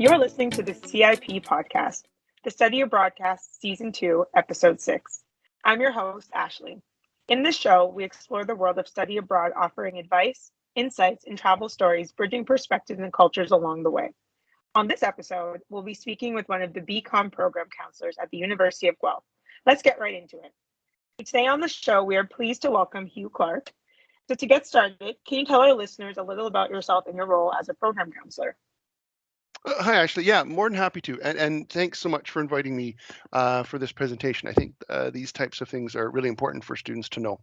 You're listening to the CIP podcast, the Study Abroadcast Season 2, Episode 6. I'm your host, Ashley. In this show, we explore the world of study abroad, offering advice, insights, and travel stories, bridging perspectives and cultures along the way. On this episode, we'll be speaking with one of the B.Comm program counselors at the University of Guelph. Let's get right into it. Today on the show, we are pleased to welcome Hugh Clark. So to get started, can you tell our listeners a little about yourself and your role as a program counselor? Hi, Ashley. Yeah, more than happy to. And thanks so much for inviting me for this presentation. I think these types of things are really important for students to know.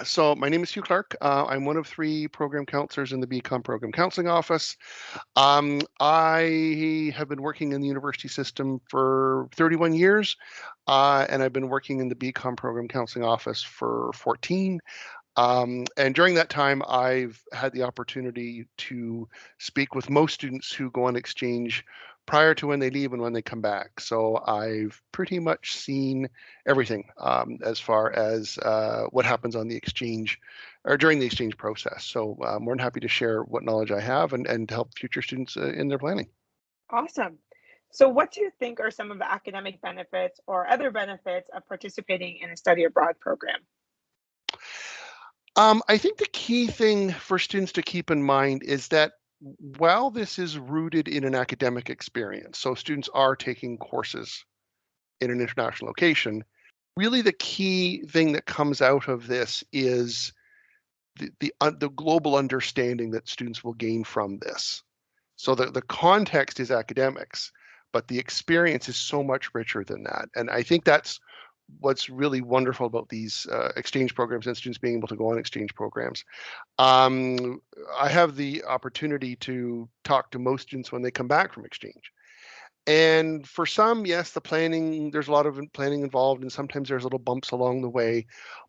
So my name is Hugh Clark. I'm one of 3 program counselors in the B.Comm Program Counseling Office. I have been working in the university system for 31 years, and I've been working in the B.Comm Program Counseling Office for 14. And during that time, I've had the opportunity to speak with most students who go on exchange prior to when they leave and when they come back. So I've pretty much seen everything as far as what happens on the exchange or during the exchange process. So I'm more than happy to share what knowledge I have and help future students in their planning. Awesome. So what do you think are some of the academic benefits or other benefits of participating in a study abroad program? I think the key thing for students to keep in mind is that while this is rooted in an academic experience, so students are taking courses in an international location, really the key thing that comes out of this is the global understanding that students will gain from this. So the context is academics, but the experience is so much richer than that. And I think that's what's really wonderful about these exchange programs and students being able to go on exchange programs. I have the opportunity to talk to most students when they come back from exchange. And for some, yes, there's a lot of planning involved, and sometimes there's little bumps along the way.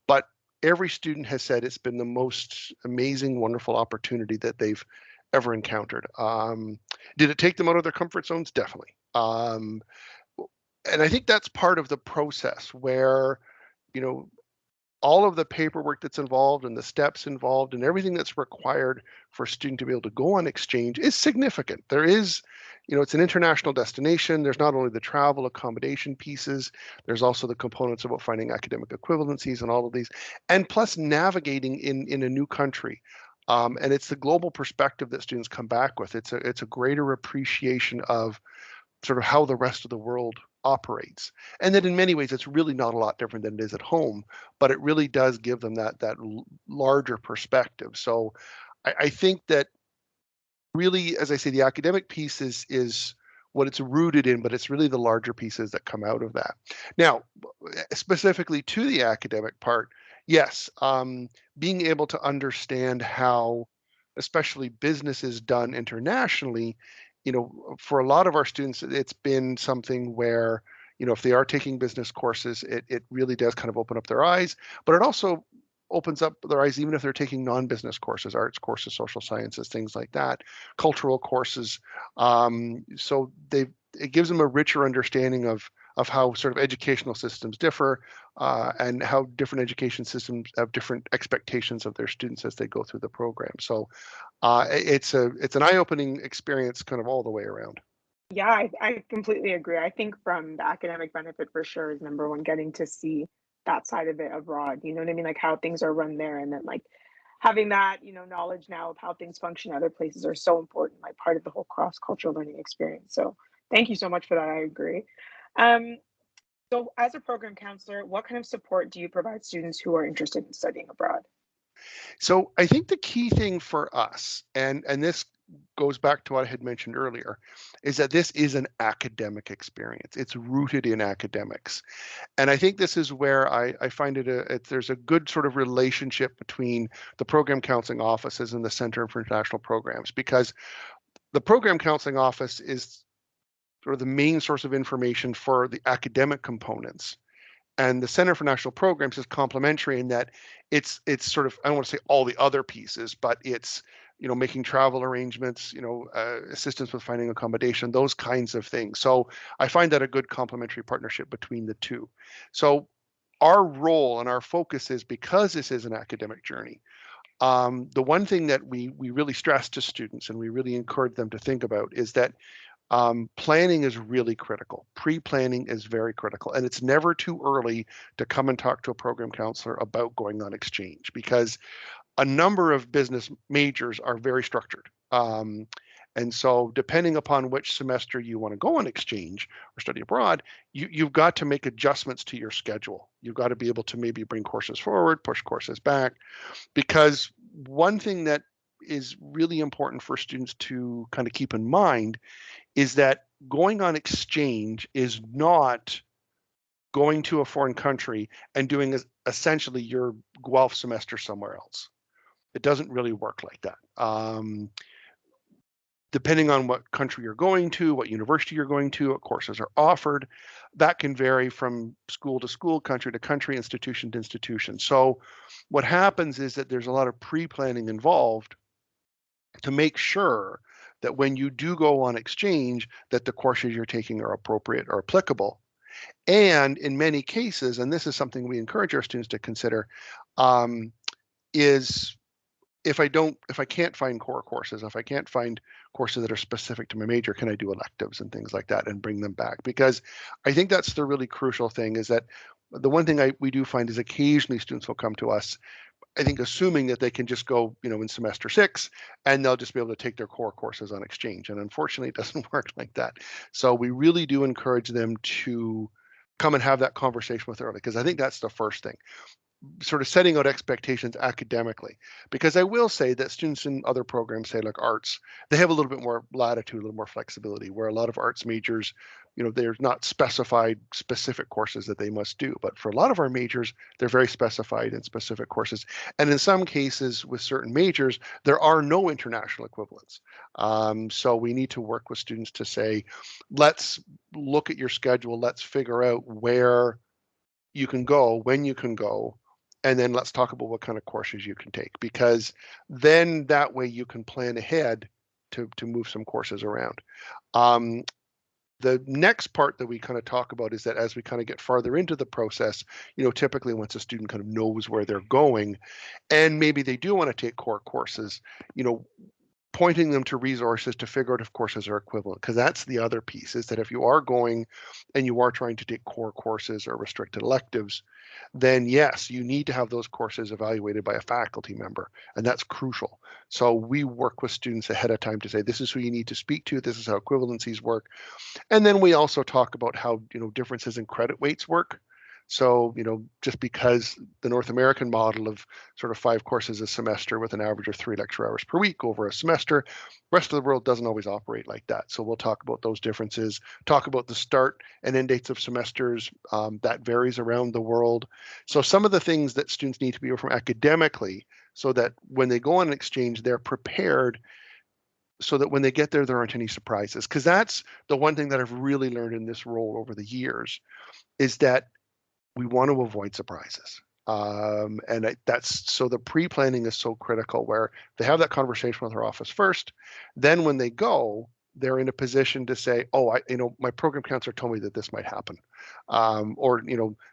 But every student has said it's been the most amazing, wonderful opportunity that they've ever encountered. Did it take them out of their comfort zones? Definitely. And I think that's part of the process where, all of the paperwork that's involved and the steps involved and everything that's required for a student to be able to go on exchange is significant. There is, it's an international destination. There's not only the travel accommodation pieces, there's also the components about finding academic equivalencies and all of these, and plus navigating in a new country. And it's the global perspective that students come back with. It's a greater appreciation of sort of how the rest of the world operates, and that in many ways it's really not a lot different than it is at home, but it really does give them that larger perspective. So I think that really, as I say, the academic piece is what it's rooted in, but it's really the larger pieces that come out of that. Now, specifically to the academic part, yes, being able to understand how especially business is done internationally, for a lot of our students, it's been something where, if they are taking business courses, it really does kind of open up their eyes, but it also opens up their eyes even if they're taking non-business courses, arts courses, social sciences, things like that, cultural courses. So it gives them a richer understanding of how sort of educational systems differ and how different education systems have different expectations of their students as they go through the program. So it's an eye-opening experience kind of all the way around. Yeah, I completely agree. I think from the academic benefit for sure is number one, getting to see that side of it abroad. You know what I mean? Like how things are run there, and then like having that, knowledge now of how things function in other places are so important, like part of the whole cross-cultural learning experience. So thank you so much for that. I agree. Um, so as a program counselor, what kind of support do you provide students who are interested in studying abroad? So I think the key thing for us, and this goes back to what I had mentioned earlier, is that this is an academic experience. It's rooted in academics. And I think this is where I find there's a good sort of relationship between the program counseling offices and the Center for International Programs, because the program counseling office is sort of the main source of information for the academic components. And the Center for National Programs is complementary in that it's sort of, I don't want to say all the other pieces, but it's, making travel arrangements, assistance with finding accommodation, those kinds of things. So I find that a good complementary partnership between the two. So our role and our focus is, because this is an academic journey, the one thing that we really stress to students and we really encourage them to think about is that Planning is really critical. Pre-planning is very critical, and it's never too early to come and talk to a program counselor about going on exchange, because a number of business majors are very structured. And so depending upon which semester you want to go on exchange or study abroad, you've got to make adjustments to your schedule. You've got to be able to maybe bring courses forward, push courses back, because one thing that is really important for students to kind of keep in mind is that going on exchange is not going to a foreign country and doing essentially your Guelph semester somewhere else. It doesn't really work like that. Depending on what country you're going to, what university you're going to, what courses are offered, that can vary from school to school, country to country, institution to institution. So what happens is that there's a lot of pre-planning involved to make sure that when you do go on exchange, that the courses you're taking are appropriate or applicable. And in many cases, and this is something we encourage our students to consider, is if I can't find core courses, if I can't find courses that are specific to my major, can I do electives and things like that and bring them back? Because I think that's the really crucial thing, is that the one thing we do find is occasionally students will come to us, I think, assuming that they can just go, in semester 6 and they'll just be able to take their core courses on exchange. And unfortunately, it doesn't work like that. So we really do encourage them to come and have that conversation with early, because I think that's the first thing, sort of setting out expectations academically. Because I will say that students in other programs, say like arts, they have a little bit more latitude, a little more flexibility, where a lot of arts majors, there's not specified specific courses that they must do. But for a lot of our majors, they're very specified in specific courses. And in some cases with certain majors, there are no international equivalents. So we need to work with students to say, let's look at your schedule, let's figure out where you can go, when you can go, and then let's talk about what kind of courses you can take, because then that way you can plan ahead to move some courses around. The next part that we kind of talk about is that as we kind of get farther into the process, typically once a student kind of knows where they're going and maybe they do want to take core courses, pointing them to resources to figure out if courses are equivalent, because that's the other piece, is that if you are going and you are trying to take core courses or restricted electives, then yes, you need to have those courses evaluated by a faculty member, and that's crucial. So we work with students ahead of time to say, this is who you need to speak to, this is how equivalencies work. And then we also talk about how, differences in credit weights work. So, just because the North American model of sort of 5 courses a semester with an average of 3 lecture hours per week over a semester, the rest of the world doesn't always operate like that. So we'll talk about those differences, talk about the start and end dates of semesters. That varies around the world. So some of the things that students need to be aware from academically, so that when they go on an exchange, they're prepared, so that when they get there aren't any surprises. Because that's the one thing that I've really learned in this role over the years, is that we want to avoid surprises. That's so the pre-planning is so critical, where they have that conversation with our office first. Then when they go, they're in a position to say, oh, my program counselor told me that this might happen. Or,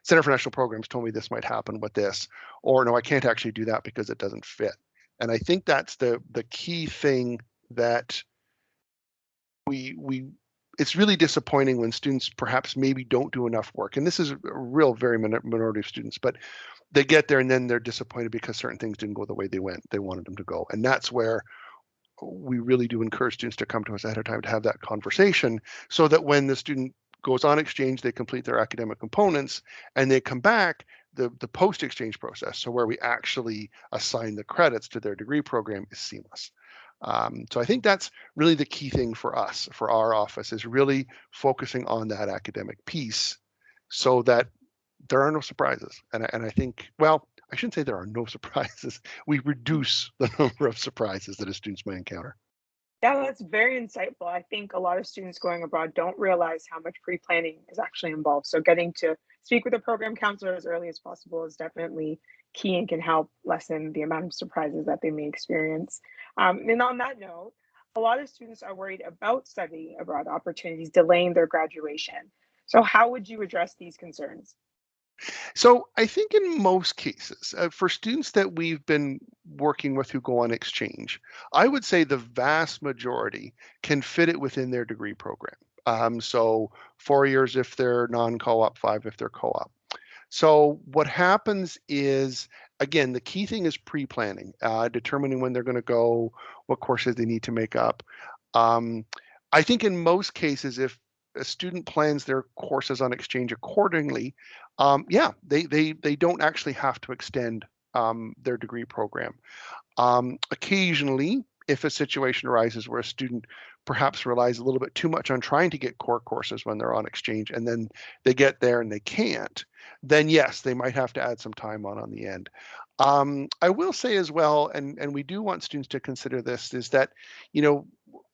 Center for National Programs told me this might happen with this, or no, I can't actually do that because it doesn't fit. And I think that's the key thing that we it's really disappointing when students perhaps maybe don't do enough work. And this is a real very minority of students, but they get there and then they're disappointed because certain things didn't go the way they wanted them to go. And that's where we really do encourage students to come to us ahead of time to have that conversation, so that when the student goes on exchange, they complete their academic components and they come back, the post-exchange process, so where we actually assign the credits to their degree program, is seamless. So I think that's really the key thing for us, for our office, is really focusing on that academic piece, so that there are no surprises. And I think, well, I shouldn't say there are no surprises. We reduce the number of surprises that a students may encounter. Yeah, that's very insightful. I think a lot of students going abroad don't realize how much pre-planning is actually involved. So getting to speak with a program counselor as early as possible is definitely key and can help lessen the amount of surprises that they may experience. And on that note, a lot of students are worried about study abroad opportunities delaying their graduation. So how would you address these concerns? So I think in most cases, for students that we've been working with who go on exchange, I would say the vast majority can fit it within their degree program. So 4 years if they're non-co-op, 5 if they're co-op. So what happens is, again, the key thing is pre-planning, determining when they're going to go, what courses they need to make up. Um, I think in most cases, if a student plans their courses on exchange accordingly, yeah, they don't actually have to extend their degree program. Occasionally, if a situation arises where a student perhaps relies a little bit too much on trying to get core courses when they're on exchange and then they get there and they can't, then yes, they might have to add some time on the end. I will say as well, and we do want students to consider this, is that, you know,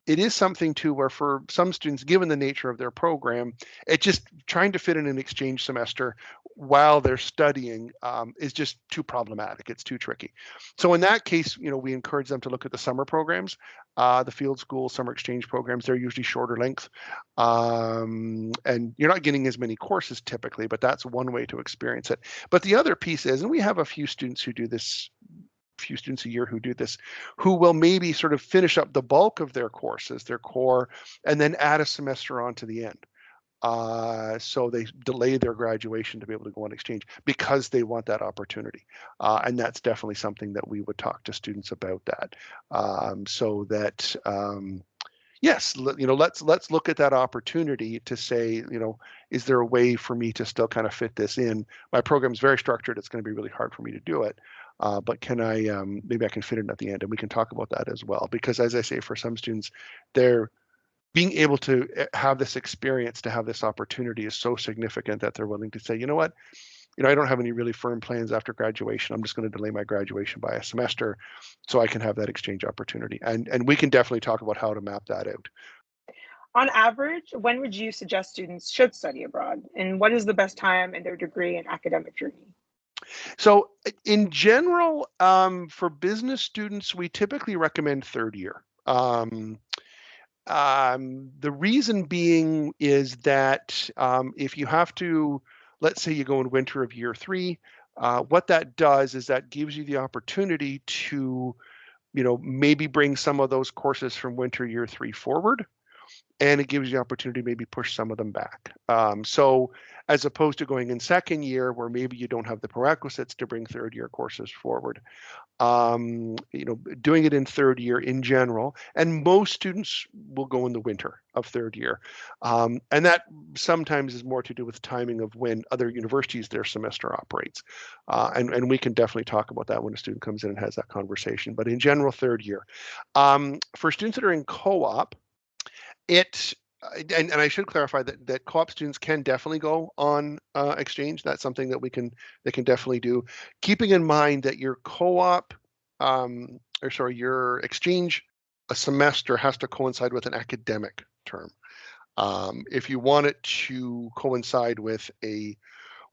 it is something too where for some students, given the nature of their program, it just trying to fit in an exchange semester while they're studying is just too problematic. It's too tricky. So in that case, you know, we encourage them to look at the summer programs, the field school summer exchange programs. They're usually shorter length, and you're not getting as many courses typically, but that's one way to experience it. But the other piece is, and we have a few students who do this, few students a year who do this, who will maybe sort of finish up the bulk of their courses, their core, and then add a semester on to the end. So they delay their graduation to be able to go on exchange because they want that opportunity. And that's definitely something that we would talk to students about that. So that, yes, you know, let's look at that opportunity to say, you know, is there a way for me to still kind of fit this in? My program's very structured. It's going to be really hard for me to do it. But can I, maybe I can fit it at the end, and we can talk about that as well. Because as I say, for some students, they're being able to have this experience, to have this opportunity is so significant that they're willing to say, you know what, you know, I don't have any really firm plans after graduation. I'm just going to delay my graduation by a semester so I can have that exchange opportunity. And we can definitely talk about how to map that out. On average, when would you suggest students should study abroad? And what is the best time in their degree and academic journey? So in general, for business students, we typically recommend third year. The reason being is that if you have to, let's say you go in winter of year 3, what that does is that gives you the opportunity to, you know, maybe bring some of those courses from winter year 3 forward, and it gives you the opportunity to maybe push some of them back. So as opposed to going in second year where maybe you don't have the prerequisites to bring third year courses forward, you know, doing it in third year in general, and most students will go in the winter of third year. And that sometimes is more to do with timing of when other universities, their semester operates. And we can definitely talk about that when a student comes in and has that conversation. But in general, third year. For students that are in co-op, it and I should clarify that co-op students can definitely go on exchange. That's something that they can definitely do. Keeping in mind that your co-op, or sorry, your exchange a semester has to coincide with an academic term. If you want it to coincide with a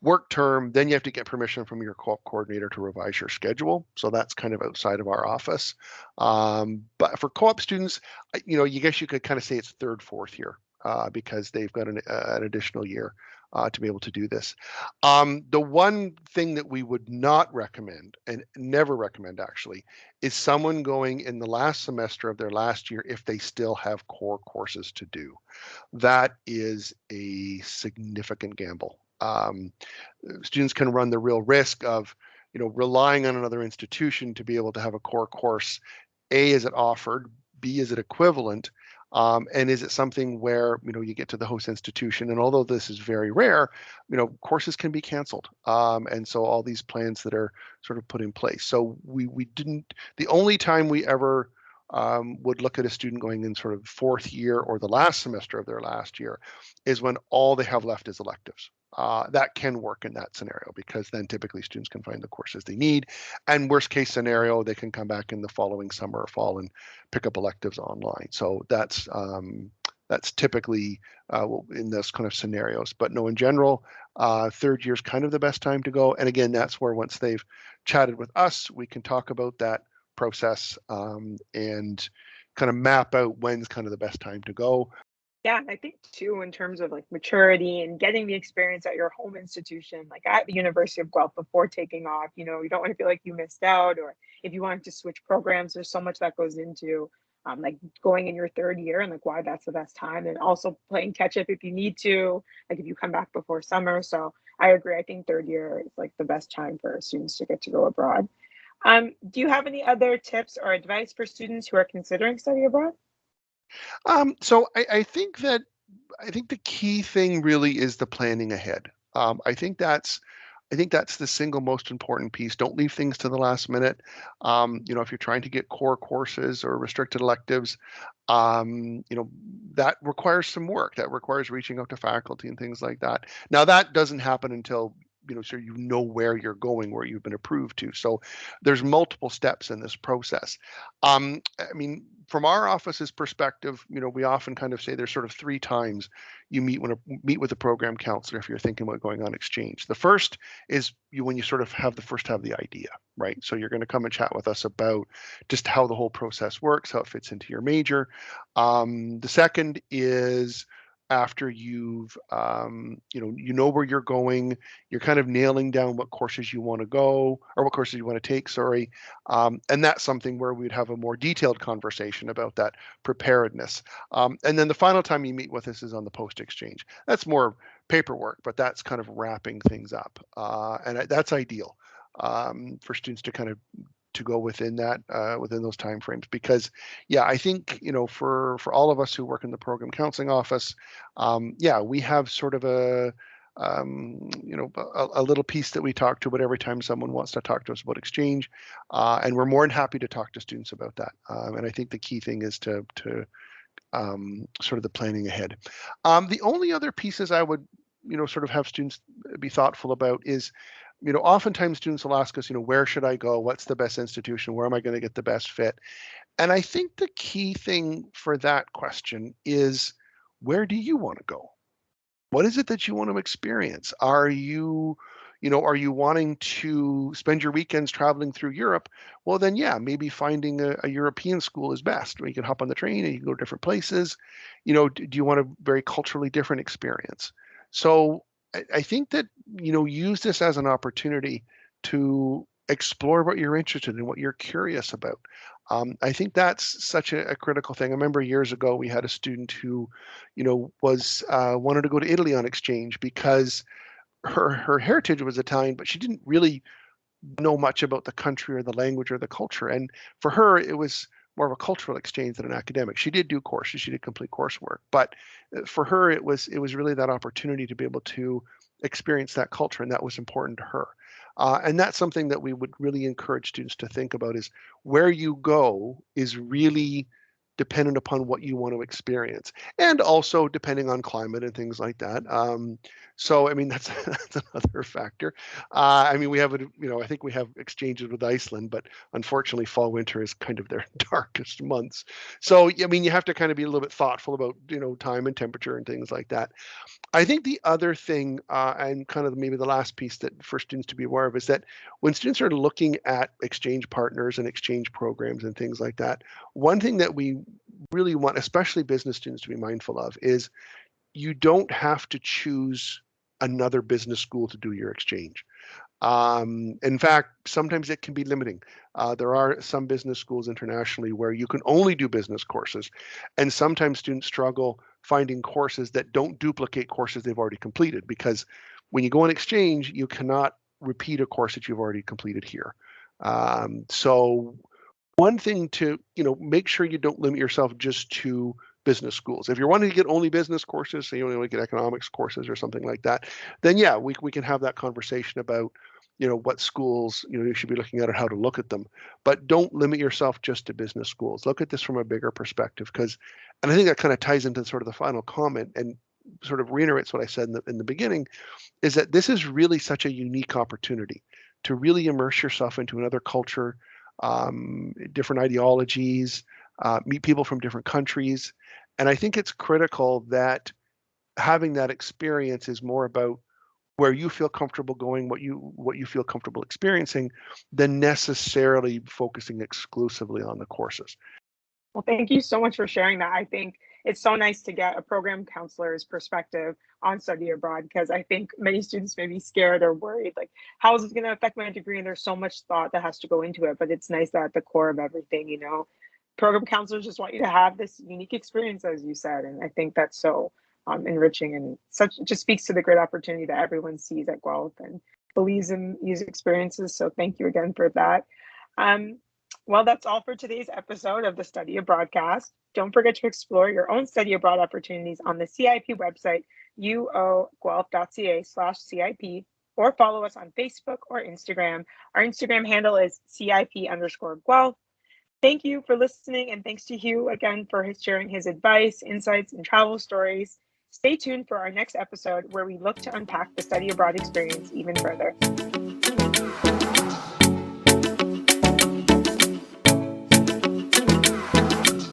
work term, then you have to get permission from your co-op coordinator to revise your schedule. So that's kind of outside of our office. But for co-op students, you know, you guess you could kind of say it's third, fourth year because they've got an additional year to be able to do this. The one thing that we would not recommend, and never recommend actually, is someone going in the last semester of their last year if they still have core courses to do. That is a significant gamble. Students can run the real risk of, you know, relying on another institution to be able to have a core course. A, is it offered? B, is it equivalent? And is it something where, you know, you get to the host institution, and although this is very rare, you know, courses can be canceled. And so all these plans that are sort of put in place. So we didn't, the only time we ever would look at a student going in sort of fourth year or the last semester of their last year is when all they have left is electives. That can work in that scenario because then typically students can find the courses they need. And worst case scenario, they can come back in the following summer or fall and pick up electives online. So that's typically in those kind of scenarios. But no, in general, third year is kind of the best time to go. And again, that's where once they've chatted with us, we can talk about that process and kind of map out when's kind of the best time to go. Yeah, and I think too, in terms of like maturity and getting the experience at your home institution, like at the University of Guelph before taking off, you don't want to feel like you missed out, or if you wanted to switch programs, there's so much that goes into like going in your third year and like why that's the best time, and also playing catch up if you need to, like if you come back before summer. So I agree. I think third year is like the best time for students to get to go abroad. Do you have any other tips or advice for students who are considering study abroad? So I think the key thing really is the planning ahead. I think that's the single most important piece. Don't leave things to the last minute. If you're trying to get core courses or restricted electives, that requires some work. That requires reaching out to faculty and things like that. Now that doesn't happen until so you know where you're going, where you've been approved to. So there's multiple steps in this process. I mean, from our office's perspective, we often kind of say there's sort of three times you meet with a program counselor if you're thinking about going on exchange. The first is when you sort of have the idea, right? So you're going to come and chat with us about just how the whole process works, how it fits into your major. The second is after you've where you're going, you're kind of nailing down what courses you want to go, or what courses you want to take, sorry. And that's something where we'd have a more detailed conversation about that preparedness. And then the final time you meet with us is on the post exchange. That's more paperwork, but that's kind of wrapping things up. And that's ideal for students to kind of to go within those timeframes, because I think for all of us who work in the program counseling office, we have sort of a little piece that we talk to about every time someone wants to talk to us about exchange, and we're more than happy to talk to students about that. And I think the key thing is to sort of the planning ahead. The only other pieces I would sort of have students be thoughtful about is, oftentimes students will ask us, where should I go? What's the best institution? Where am I going to get the best fit? And I think the key thing for that question is, where do you want to go? What is it that you want to experience? Are you wanting to spend your weekends traveling through Europe? Well, then, maybe finding a European school is best, where you can hop on the train and you can go to different places. Do you want a very culturally different experience? So I think that, use this as an opportunity to explore what you're interested in, what you're curious about. I think that's such a critical thing. I remember years ago, we had a student who, was wanted to go to Italy on exchange because her heritage was Italian, but she didn't really know much about the country or the language or the culture. And for her, it was more of a cultural exchange than an academic. She did do courses, she did complete coursework, but for her, it was really that opportunity to be able to experience that culture, and that was important to her. And that's something that we would really encourage students to think about, is where you go is really dependent upon what you want to experience, and also depending on climate and things like that. So, I mean, that's another factor. I mean, we have I think we have exchanges with Iceland, but unfortunately, fall, winter is kind of their darkest months. So, I mean, you have to kind of be a little bit thoughtful about, time and temperature and things like that. I think the other thing, and kind of maybe the last piece that for students to be aware of, is that when students are looking at exchange partners and exchange programs and things like that, one thing that we really want, especially business students, to be mindful of is you don't have to choose another business school to do your exchange. In fact, sometimes it can be limiting. There are some business schools internationally where you can only do business courses, and sometimes students struggle finding courses that don't duplicate courses they've already completed, because when you go on exchange, you cannot repeat a course that you've already completed here. So one thing to, make sure you don't limit yourself just to business schools. If you're wanting to get only business courses, say you only want to get economics courses or something like that, then we can have that conversation about, what schools, you should be looking at and how to look at them. But don't limit yourself just to business schools. Look at this from a bigger perspective, and I think that kind of ties into sort of the final comment and sort of reiterates what I said in the beginning, is that this is really such a unique opportunity to really immerse yourself into another culture, different ideologies, meet people from different countries. And I think it's critical that having that experience is more about where you feel comfortable going, what you feel comfortable experiencing, than necessarily focusing exclusively on the courses. Well, thank you so much for sharing that. I think it's so nice to get a program counselor's perspective on study abroad, because I think many students may be scared or worried, like, how is it going to affect my degree? And there's so much thought that has to go into it, but it's nice that at the core of everything, program counselors just want you to have this unique experience, as you said. And I think that's so enriching, and it just speaks to the great opportunity that everyone sees at Guelph and believes in these experiences. So thank you again for that. Well, that's all for today's episode of the Study Abroadcast. Don't forget to explore your own study abroad opportunities on the CIP website, uoguelph.ca/CIP, or follow us on Facebook or Instagram. Our Instagram handle is CIP_Guelph. Thank you for listening, and thanks to Hugh again for sharing his advice, insights, and travel stories. Stay tuned for our next episode, where we look to unpack the study abroad experience even further.